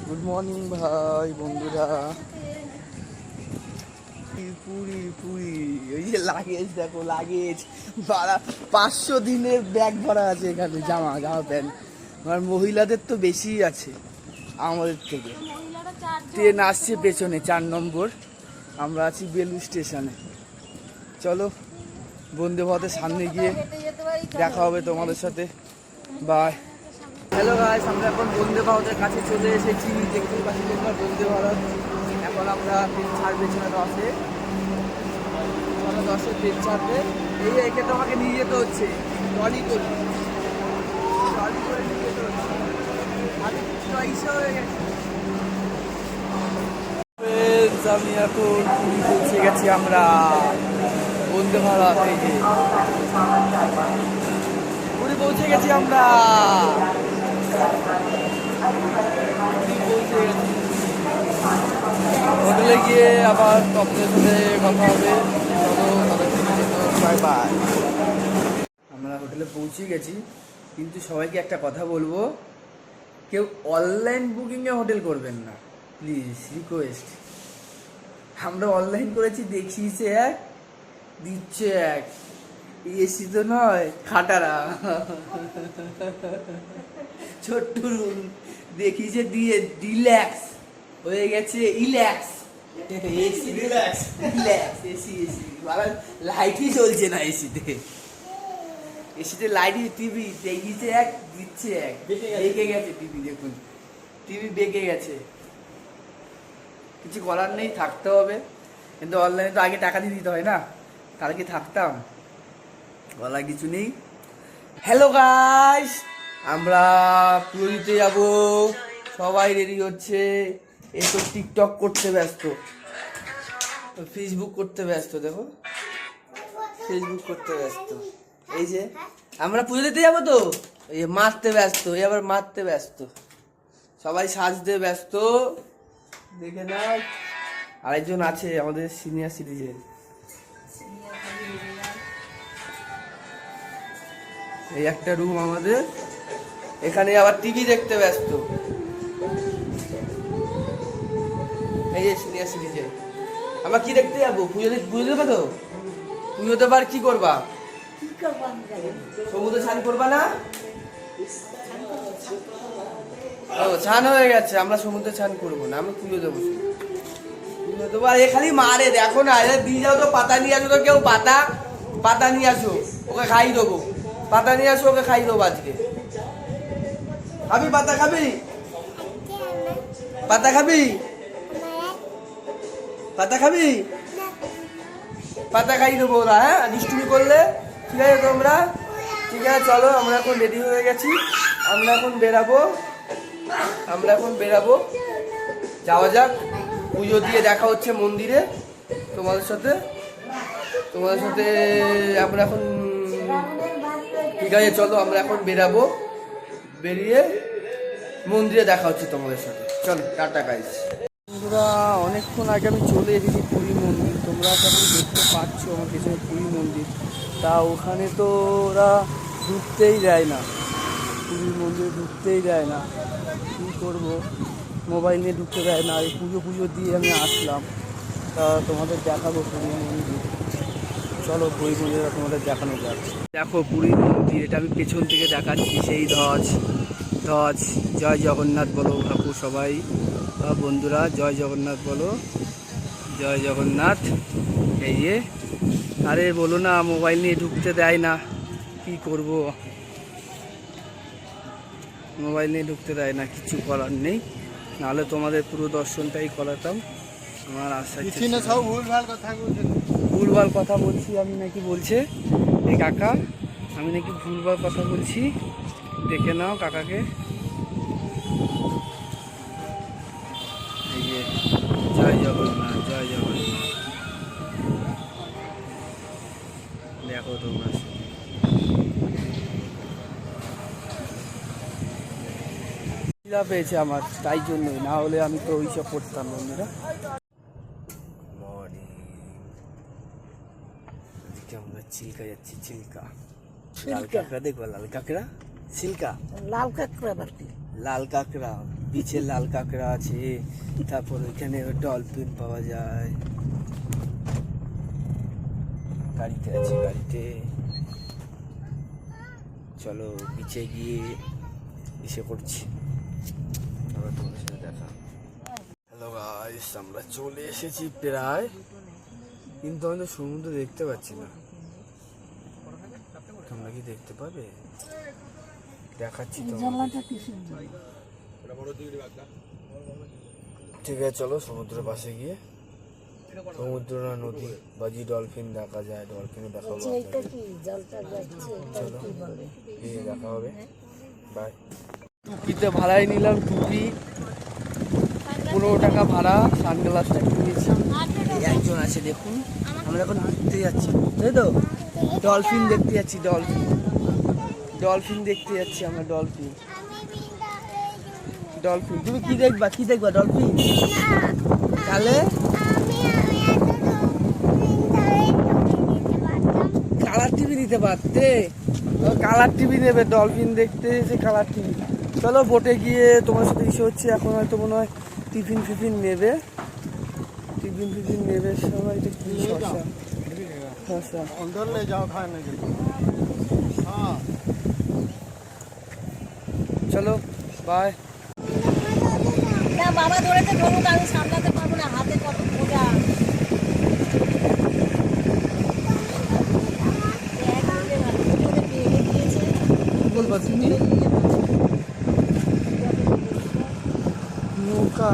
Good morning ভাই বন্ধুরা। পুরি পুরি ওই যে লাগেজ দেখো, লাগেজ 500 দিনের ব্যাগ ভরা আছে এখানে, জামা প্যান্ট। আমার মহিলাদের তো বেশিই আছে আমাদের থেকে। ট্রেন আসছে পেছনে 4 নম্বর, আমরা আছি বেলু স্টেশনে। চলো বন্দে ভারতের সামনে গিয়ে দেখা হবে তোমাদের সাথে। বাই। হ্যালো গাইস, আমরা এখন বন্দে ভারতের কাছে চলে এসেছি। দেখতেই পাচ্ছি তোমরা বন্দে ভারত। এখন আমরা ট্রেন ছাড়বে ছেলে 10-এ, 10-এ ট্রেন ছাড়বে। এই একে তোমাকে নিয়ে যেতে হচ্ছে ট্রলি করে নিয়ে যেতে হচ্ছে। আমি পয়সা হয়ে গেছে। আমি এখন পুরী পৌঁছে গেছি আমরা। বন্দে ভারত এই যে পুরী পৌঁছে গেছি আমরা। হোটেলে গিয়ে আবার আপনাদের সাথে কথা হবে। Bye bye. আমরা হোটেলে পৌঁছে গেছি, কিন্তু সবাইকে একটা কথা বলবো, কেউ অনলাইন বুকিংয়ে হোটেল করবেন না প্লিজ, রিকোয়েস্ট। আমরা অনলাইন করেছি, দেখিয়েছে এক, দিচ্ছে এক। এসি তো নয়, খাটারা ছোট্ট রুম দেখিয়েছে দিয়ে রিল্যাক্স হয়ে গেছে, relax. AC relax, relax, AC AC লাইটই চলছে না এসিতে। এসিতে লাইটই, টিভি দেখিয়েছে এক, দিচ্ছে এক। বেঁকে গেছে টিভি, দেখুন টিভি বেঁকে গেছে। কিছু করার নেই, থাকতে হবে। কিন্তু অনলাইনে তো আগে টাকা দিয়ে দিতে হয় না, তাহলে কি থাকতাম? বলা কিছু নেই। হ্যালো গাইস, আমরা পুরীতে যাব, সবাই রেডি হচ্ছে। এসব টিকটক করতে ব্যস্ত, ফেসবুক করতে ব্যস্ত, দেখো ফেসবুক করতে ব্যস্ত। এই যে আমরা পুজো দিতে যাবো তো, এই মারতে ব্যস্ত, এই আবার মারতে ব্যস্ত, সবাই সাজতে ব্যস্ত। দেখে নাও, আরেকজন আছে আমাদের সিনিয়র সিটিজেন। এই একটা রুম আমাদের, এখানে আবার টিভি দেখতে ব্যস্ত। এই যে সিনিয়র সিটিজেন। আমরা কি দেখতে যাবো? পুজো দেবে তো? পুজো দেবার কি করবা? সমুদ্রে স্নান করবা না? ও স্নান হয়ে গেছে, আমরা সমুদ্রে স্নান করবো না, আমরা পুজো দেবো। পুজো দেবো। আর এ খালি মারে, দেখো না, দিয়ে যাও তো, পাতা নিয়ে আসো তো, কেউ পাতা নিয়ে আসো, ওকে খাই দেবো। পাতা নিয়ে আসো, ওকে খাই দেবো আজকে। খাবি পাতা? খাবি পাতা? খাবি পাতা? খাবি পাতা? খাই দেবো ওরা। হ্যাঁ, দুষ্টুমি করলে। ঠিক আছে তোমরা, ঠিক আছে চলো, আমরা এখন রেডি হয়ে গেছি। আমরা এখন বেরাবো, যাওয়া যাক। পুজো দিয়ে দেখা হচ্ছে মন্দিরে তোমাদের সাথে। আমরা এখন, ঠিক আছে চলো, আমরা এখন বেরাবো, বেরিয়ে মন্দিরে দেখা হচ্ছে তোমাদের সাথে। চলো, টাটা গাইস। বন্ধুরা, অনেকক্ষণ আগে আমি চলে এসেছি পুরী মন্দির। তোমরা এখন দেখতে পাচ্ছ আমার পেছনে পুরী মন্দির। তা ওখানে তো ওরা ঢুকতেই দেয় না, পুরী মন্দিরে ঢুকতেই দেয় না। কী করবো, মোবাইল নিয়ে ঢুকতে দেয় না। এই পুজো দিয়ে আমি আসলাম। তা তোমাদের দেখাবো পুরী মন্দির। চলো পুরী মন্দিরটা তোমাদের দেখানো যাক। দেখো পুরী মন্দির, এটা আমি পেছন থেকে দেখাচ্ছি। সেই ধ্বজ জয় জগন্নাথ বলো কাকু সবাই, বন্ধুরা জয় জগন্নাথ বলো, জয় জগন্নাথ। এই যে, আরে বলো না, মোবাইল নিয়ে ঢুকতে দেয় না, কি করব, মোবাইল নিয়ে ঢুকতে দেয় না, কিছু করার নেই। নাহলে তোমাদের পুরো দর্শনটাই করাতাম। আমার আশা, ভুলভাল কথা বলছি আমি নাকি, বলছে এই কাকা, আমি নাকি ভুলভাল কথা বলছি। দেখে নাও কাকাকে। এই যে জয় জগন্নাথ, জয় জগন্নাথ। দেখো তোমরা, খিদা পেয়েছে আমার, তাই জন্যই, না হলে আমি তো ওইসব করতাম না। বন্ধুরা আমরা চিল্কা যাচ্ছি, চিল্কা। লাল কাঁকড়া দেখবো, লাল কাঁকড়া, চিল্কা, লাল কাঁকড়া বাকি, লাল কাঁকড়া, বিচে লাল কাঁকড়া আছে, তারপর ওইখানে ডলফিন পাওয়া যায়। গাড়িতে আছে, গাড়িতে। চলো বিচে গিয়ে এসে করছি, আবার তোমাদের সাথে দেখা। হ্যালো গাইস, আমরা চলে এসেছি প্রায়, কিন্তু আমি তো সমুদ্র দেখতে পাচ্ছি না। তোমরা কি দেখতে পাবে? দেখাচ্ছি তো। ঠিক আছে, চলো সমুদ্রের পাশে গিয়ে, সমুদ্র না নদী, বাজি ডলফিন দেখা যায়, ডলফিনও দেখা হবে। চলো গিয়ে দেখা হবে, বাই। টুপিতে ভাড়াই নিলাম, টুপি 15 টাকা ভাড়া। সানগ্লাসটা কিনেছি। একজন আছে দেখুন, আমরা এখন ঘুরতে যাচ্ছি, তাই তো? ডলফিন দেখতে যাচ্ছি, ডলফিন ডলফিন দেখতে যাচ্ছি আমরা, ডলফিন ডলফিন। তুমি কি দেখবা, কি দেখবা? ডলফিন? তাহলে কালার টিভি নিতে পারতে, কালার টিভি নেবে ডলফিন দেখতে, এসে কালার টিভি। চলো বোটে গিয়ে তোমার সাথে ইসে হচ্ছে। এখন হয়তো মনে হয় টিফিন ফিফিন নেবে, টিফিন ফিফিন নেবে সবাই। এটা কি শসা, শসা अंदर ले जाओ खाने के लिए। हाँ চলো বাই। না বাবা ধরেতে ধরুক, আমি সামলাতে পারবো না, হাতে কত মোজা। বলবা তুমি? নৌকা